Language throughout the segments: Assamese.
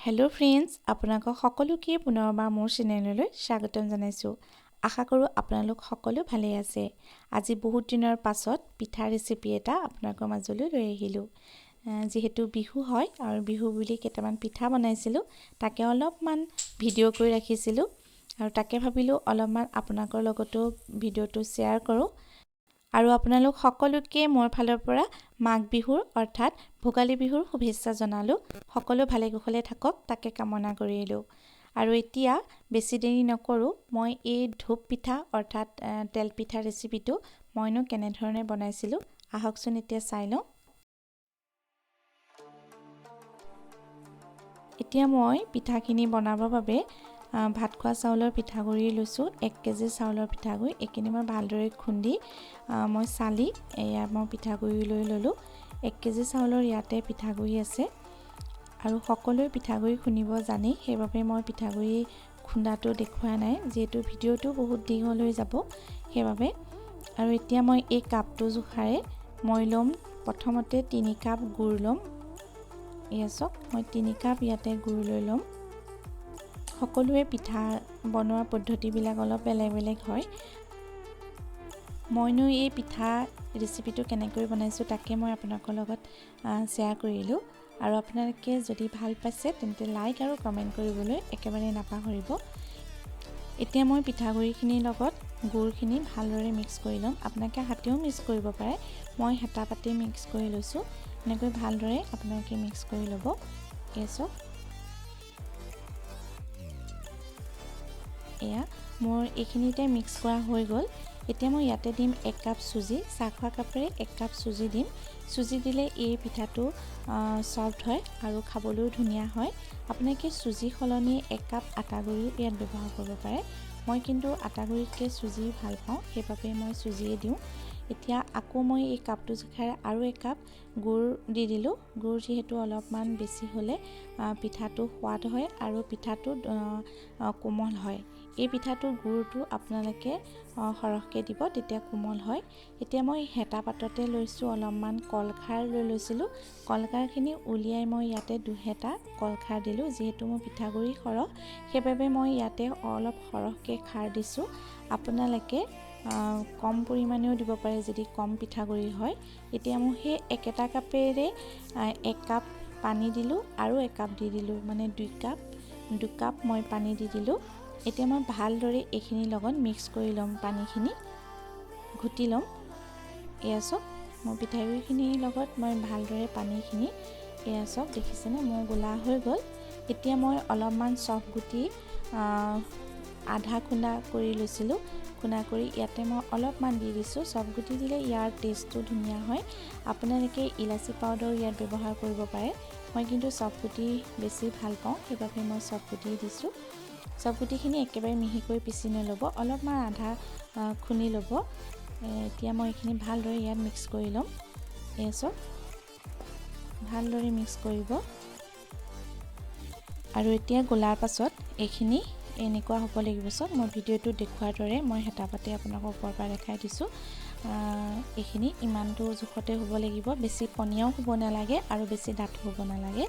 हेलो फ्रेंड्स আপোনালোক সকলোকে পুনৰবাৰ মোৰ চেনেললৈ স্বাগতম জনাইছো আশা কৰো আপোনালোক সকলো ভালে আছে আজি বহুত দিনৰ পাছত পিঠা ৰেচিপি এটা আপোনালোকৰ মাজলৈ লৈ আহিলো যেহেতু বিহু হয় আৰু বিহু বুলি কেইটামান পিঠা বনাইছিলো তাকে অলপমান ভিডিঅ' কৰি ৰাখিছিলো আৰু তাকে ভাবিলো অলপমান আপোনালোকৰ লগতো ভিডিঅ'টো শেয়াৰ কৰো আৰু আপোনালোক সকলোকে মোৰ ফালৰ পৰা মাঘ বিহুৰ অৰ্থাৎ ভোগালী বিহুৰ শুভেচ্ছা জনালো সকলো ভালে কুশলে থাকক তাকে কামনা কৰিলো আৰু এতিয়া বেছি দেৰি নকৰো মই এই ধূপ পিঠা অৰ্থাৎ তেল পিঠা ৰেচিপিটো মইনো কেনে ধৰণে বনাইছিলো আহকচোন এতিয়া চাই লওঁ এতিয়া মই পিঠাখিনি বনাবৰ বাবে ভাত খোৱা চাউলৰ পিঠাগুৰি লৈছো 1 কেজি চাউলৰ পিঠাগুৰি এখিনি মই ভালদৰে খুন্দি মই চালি এয়া মই পিঠাগুৰি লৈ ললো 1 কেজি চাউলৰ ইয়াতে পিঠাগুৰি আছে আৰু সকলোৱে পিঠাগুৰি খুন্দিব জানে সেইবাবে মই পিঠাগুৰি খুন্দাটো দেখুৱা নাই যেহেতু ভিডিঅ'টো বহুত দীঘল হৈ যাব সেইবাবে আৰু এতিয়া মই এই কাপটো জোখাৰে মই লম প্ৰথমতে 3 কাপ গুড় লম এয়াছক মই 3 কাপ ইয়াতে গুড় লৈ লম সকলোৱে পিঠা বনোৱা পদ্ধতিবিলাক অলপ বেলেগ হয় মইনো এই পিঠা ৰেচিপিটো কেনেকৈ বনাইছো তাকে মই আপোনালোকৰ লগত শেয়াৰ কৰিলো আৰু আপোনালোকে যদি ভাল পাইছে তেন্তে লাইক আৰু কমেন্ট কৰিবলৈ একেবাৰে নাপাহৰিব এতিয়া মই পিঠাগুৰিখিনিৰ লগত গুড়খিনি ভালদৰে মিক্স কৰি লম আপোনালোকে হাতেও মিক্স কৰিব পাৰে মই হেতা পাতি মিক্স কৰি লৈছো এনেকৈ ভালদৰে আপোনালোকে মিক্স কৰি ল'ব এছো এয়া মোৰ এইখিনিতে মিক্স কৰা হৈ গ'ল এতিয়া মই ইয়াতে দিম 1 কাপ সুজি চাখোৱা কাপৰে 1 কাপ সুজি দিম সুজি দিলে এই পিঠাটো সফট হয় আৰু খাবলৈও ধুনীয়া হয় আপোনালোকে সুজি খলনি 1 কাপ আটা গুৰি ইয়াত ব্যৱহাৰ কৰিব পাৰে মই কিন্তু আটা গুৰিতকৈ সুজি ভাল পাওঁ সেইবাবে মই সুজিয়ে দিওঁ এতিয়া আকৌ মই এই কাপটো জোখাৰে আৰু 1 কাপ গুড় দি দিলো গুড় যেহেতু অলপমান বেছি হলে পিঠাটো সোৱাদ হয় আৰু পিঠাটো কোমল হয় এই পিঠাটো গুড়টো আপোনালোকে হৰহকে দিব তেতিয়া কোমল হয় এতিয়া মই হেতা পাততে লৈছো অলপমান কলখাৰ লৈ লৈছিলো কলখাৰখিনি উলিয়াই মই ইয়াতে দুহেতা কলখাৰ দিলো যেহেতু মই পিঠাগুৰি খৰহ সেইবাবে মই ইয়াতে অলপ হৰহকে খাৰ দিছো আপোনালোকে কম পৰিমাণেও দিব পাৰে যদি কম পিঠাগুৰি হয় এতিয়া মই সেই একেটা কাপেৰে 1 কাপ পানী দিলো আৰু 1 কাপ দি দিলো মানে 2 কাপ মই পানী দি দিলো এতিয়া মই ভালদৰে এইখিনি লগত মিক্স কৰি লম পানীখিনি ঘুটি লম এয়াছক মই পিঠাগুৰিখিনিৰ লগত মই ভালদৰে পানীখিনি এয়াছক দেখিছেনে মোৰ গোলা হৈ গ'ল এতিয়া মই অলপমান সফট গুটি আধা খুন্দা কৰি লৈছিলো খুন্দা কৰি ইয়াতে মই অলপমান দি দিছো সফট গুটি দিলে ইয়াৰ টেষ্টটো ধুনীয়া হয় আপোনালোকে ইলাচি পাউডাৰ ইয়াত ব্যৱহাৰ কৰিব পাৰে মই কিন্তু সফট গুটি বেছি ভাল পাওঁ সেইবাবে মই সফট গুটি দিছো সব গুটিখিনি একেবাৰে মিহিকৈ পিছি নলব অলপমান আধা খুনি লব এতিয়া মই এইখিনি ভালদৰে ইয়াত মিক্স কৰি লম এছো ভালদৰে মিক্স কৰিব আৰু এতিয়া গোলাৰ পাছত এইখিনি এনেকুৱা হ'ব লাগিব সব মই ভিডিঅ'টো দেখুৱাৰ দৰে মই হেতা পাতে আপোনাক ওপৰৰ পৰা দেখাই দিছো এইখিনি ইমানটো জোখতে হ'ব লাগিব বেছি পনিয়াও হ'ব নালাগে আৰু বেছি ডাঠ হ'ব নালাগে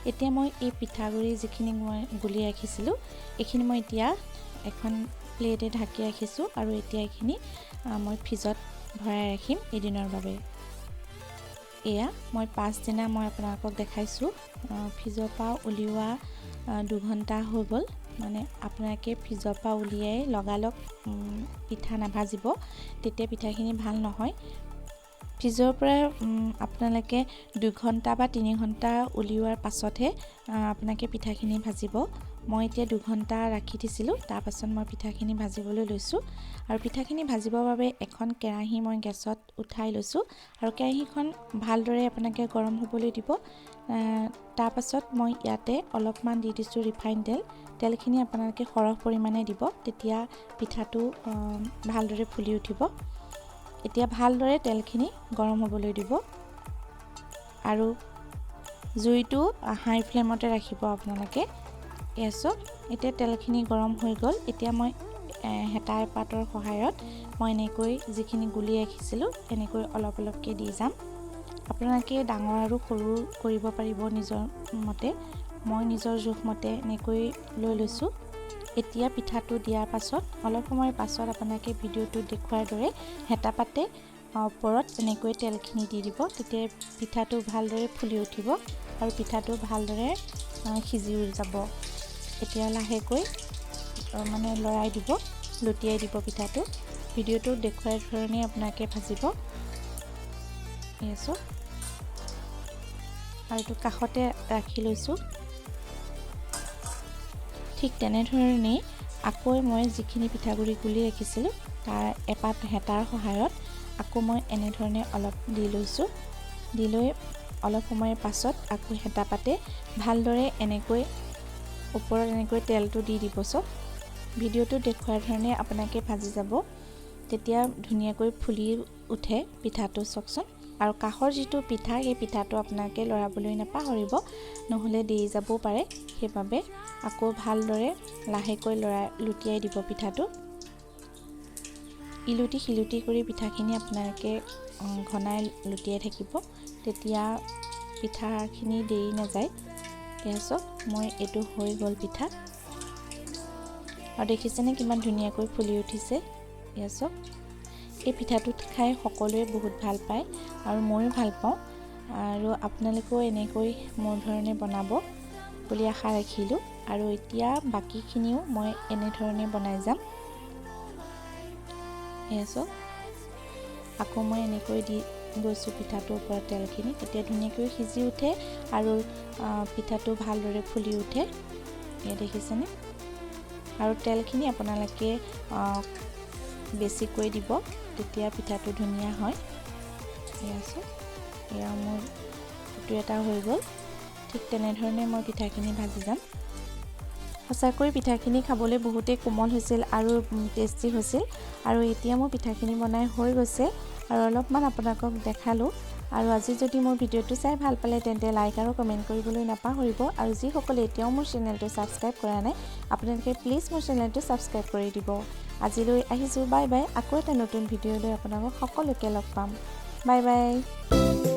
এতিয়া মই এই পিঠাগুৰি যিখিনি মই গুলি ৰাখিছিলো এইখিনি মই এতিয়া এখন প্লেটে ঢাকি ৰাখিছো আৰু এতিয়া এইখিনি মই ফ্ৰিজত ভৰাই ৰাখিম এদিনৰ বাবে এয়া মই 5 দিনা মই আপোনালোকক দেখাইছো ফ্ৰিজৰ পৰা উলিওৱা 2 ঘণ্টা হৈ গ'ল মানে আপোনালোকে ফ্ৰিজৰ পৰা উলিয়াই লগালগ পিঠা নাভাজিব তেতিয়া পিঠাখিনি ভাল নহয় ফ্ৰিজৰ পৰা আপোনালোকে 2 ঘণ্টা বা 3 ঘণ্টা উলিওৱাৰ পাছতহে আপোনালোকে পিঠাখিনি ভাজিব মই এতিয়া 2 ঘণ্টা ৰাখি দিছিলো তাৰ পাছত মই পিঠাখিনি ভাজিবলৈ লৈছো আৰু পিঠাখিনি ভাজিবৰ বাবে এখন কেৰাহী মই গেছত উঠাই লৈছো আৰু কেৰাহীখন ভালদৰে আপোনালোকে গৰম হ'বলৈ দিব তাৰ পাছত মই ইয়াতে অলপমান দি দিছো ৰিফাইন তেলখিনি আপোনালোকে সৰহ পৰিমাণে দিব তেতিয়া পিঠাটো ভালদৰে ফুলি উঠিব এতিয়া ভালদৰে তেলখিনি গৰম হ'বলৈ দিব আৰু জুইটো হাই ফ্লেমতে ৰাখিব আপোনালোকে এছো এতিয়া তেলখিনি গৰম হৈ গ'ল এতিয়া মই হেতাৰ পাতৰ সহায়ত মই এনেকৈ যিখিনি গুলি ৰাখিছিলো এনেকৈ অলপকৈ দি যাম আপোনালোকে ডাঙৰ আৰু সৰু কৰিব পাৰিব নিজৰ মতে মই নিজৰ জোখমতে এনেকৈ লৈ লৈছোঁ। এতিয়া পিঠাটো দিয়াৰ পাছত অলপ সময়ৰ পাছত আপোনাকে ভিডিঅ'টো দেখুৱাৰ দৰে হেতা পাতে ওপৰত এনেকৈ তেলখিনি দি দিব। তেতিয়া পিঠাটো ভালদৰে ফুলি উঠিব আৰু পিঠাটো ভালদৰে সিজি যাব। এতিয়া লাহেকৈ মানে লৰাই দিব, লুটিয়াই দিব পিঠাটো। ভিডিঅ'টো দেখুৱাৰ ধৰণে আপোনাকে ভাজিব। এছো আৰু এইটো কাষতে ৰাখি লৈছোঁ। ঠিক তেনেধৰণে আকৌ মই যিখিনি পিঠাগুড়ি গুলি ৰাখিছিলোঁ তাৰ এপাত হেতাৰ সহায়ত আকৌ মই এনেধৰণে অলপ দি লৈছোঁ। দি লৈ অলপ সময়ৰ পাছত আকৌ হেতা পাতে ভালদৰে এনেকৈ ওপৰত এনেকৈ তেলটো দি দিব। চব ভিডিঅ'টো দেখুৱাৰ ধৰণে আপোনাকে ভাজি যাব। তেতিয়া ধুনীয়াকৈ ফুলি উঠে পিঠাটো চাওকচোন। আৰু কাষৰ যিটো পিঠা সেই পিঠাটো আপোনাকে লৰাবলৈ নাপাহৰিব, নহ'লে দেই যাবও পাৰে। সেইবাবে আকৌ ভালদৰে লাহেকৈ লুটিয়াই দিব পিঠাটো। ইলুটি শিলুটি কৰি পিঠাখিনি আপোনালোকে ঘনাই লুটিয়াই থাকিব, তেতিয়া পিঠাখিনি দেৰি নাযায়। এয়া চাওক মই এইটো হৈ গ'ল পিঠা, আৰু দেখিছেনে কিমান ধুনীয়াকৈ ফুলি উঠিছে। এয়া চাওক এই পিঠাটো খাই সকলোৱে বহুত ভাল পায় আৰু ময়ো ভাল পাওঁ। আৰু আপোনালোকেও এনেকৈ মোৰ ধৰণে বনাব বুলি আশা ৰাখিলোঁ। আৰু এতিয়া বাকীখিনিও মই এনেধৰণে বনাই যাম। এয়া চাওক আকৌ মই এনেকৈ দি গৈছোঁ পিঠাটোৰ ওপৰত তেলখিনি, তেতিয়া ধুনীয়াকৈ সিজি উঠে আৰু পিঠাটো ভালদৰে ফুলি উঠে। এয়া দেখিছেনে? আৰু তেলখিনি আপোনালোকে বেছিকৈ দিব, তেতিয়া পিঠাটো ধুনীয়া হয়। এয়া চাওক এয়া মোৰ এইটো এটা হৈ গ'ল। ঠিক তেনেধৰণে মই পিঠাখিনি ভাজি যাম। সঁচাকৈ পিঠাখিনি খাবলৈ বহুতেই কোমল হৈছিল আৰু টেষ্টি হৈছিল। আৰু এতিয়া মোৰ পিঠাখিনি বনাই হৈ গৈছে আৰু অলপমান আপোনালোকক দেখালোঁ। আৰু আজি যদি মোৰ ভিডিঅ'টো চাই ভাল পালে তেন্তে লাইক আৰু কমেণ্ট কৰিবলৈ নাপাহৰিব। আৰু যিসকলে এতিয়াও মোৰ চেনেলটো ছাবস্ক্ৰাইব কৰা নাই আপোনালোকে প্লিজ মোৰ চেনেলটো ছাবস্ক্ৰাইব কৰি দিব। আজিলৈ আহিছোঁ, বাই বাই। আকৌ এটা নতুন ভিডিঅ' লৈ আপোনালোকক সকলোকে লগ পাম। Bye bye.